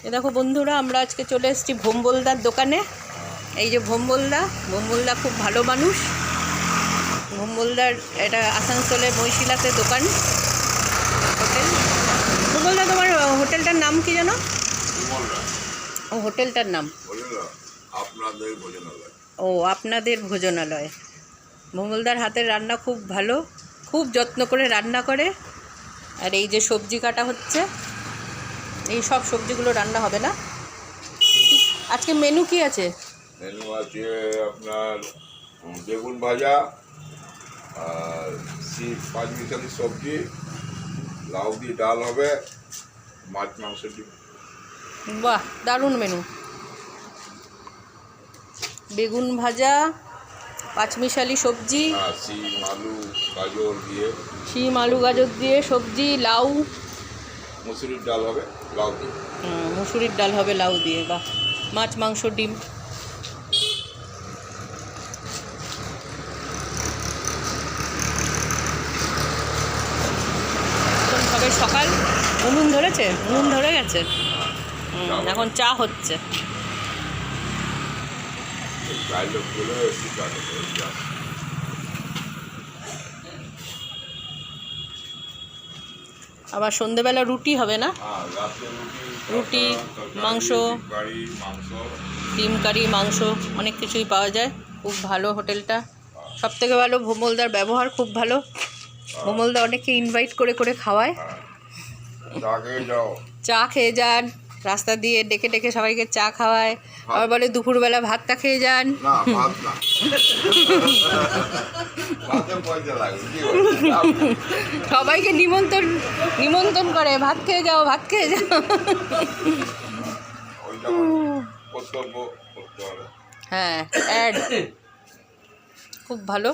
এ দেখো বন্ধুরা, আমরা আজকে চলে এসেছি ভোম্বলদার দোকানে। এই যে ভোম্বলদা খুব ভালো মানুষ। ভোম্বলদার এটা আসানসোলে মহিশিলাতে দোকান, হোটেল। ভোম্বলদা, তোমার হোটেলটার নাম কি জানো? ও, হোটেলটার নাম আপনাদের ভোজনালয়। ভোম্বলদার হাতের রান্না খুব ভালো, খুব যত্ন করে রান্না করে। আর এই যে সবজি কাটা হচ্ছে, এই সব সবজিগুলো রান্না হবে না। আজকে মেনু কি আছে? মেনু আছে আপনার বেগুন ভাজা, আর 5 মিশালি সবজি, লাউ দিয়ে ডাল হবে, মাছ মাংস ডিম। বাহ, দারুণ মেনু। বেগুন ভাজা, 5 মিশালি সবজি, শিম আলু গাজর দিয়ে, গাজর দিয়ে সবজি, লাউ, মুসুরির ডাল হবে লাউ দিয়ে। মুসুরির ডাল হবে লাউ দিয়ে। বাহ, মাছ মাংস ডিম। সবে সকাল উনুন ধরে গেছে। এখন চা হচ্ছে। আবার সন্ধেবেলা রুটি হবে না? রুটি, মাংস, ডিম কারি, মাংস, অনেক কিছুই পাওয়া যায়। খুব ভালো হোটেলটা, সবথেকে ভালো। ভোম্বলদার ব্যবহার খুব ভালো। ভোম্বলদা অনেককে ইনভাইট করে করে খাওয়ায়। চা খেয়ে যান, রাস্তা দিয়ে ডেকে ডেকে সবাইকে চা খাওয়ায়। আবার বলে দুপুরবেলা ভাতটা খেয়ে যান। সবাইকে নিমন্ত্রণ করে, ভাত খেয়ে যাও। হ্যাঁ, অ্যাড খুব ভালো।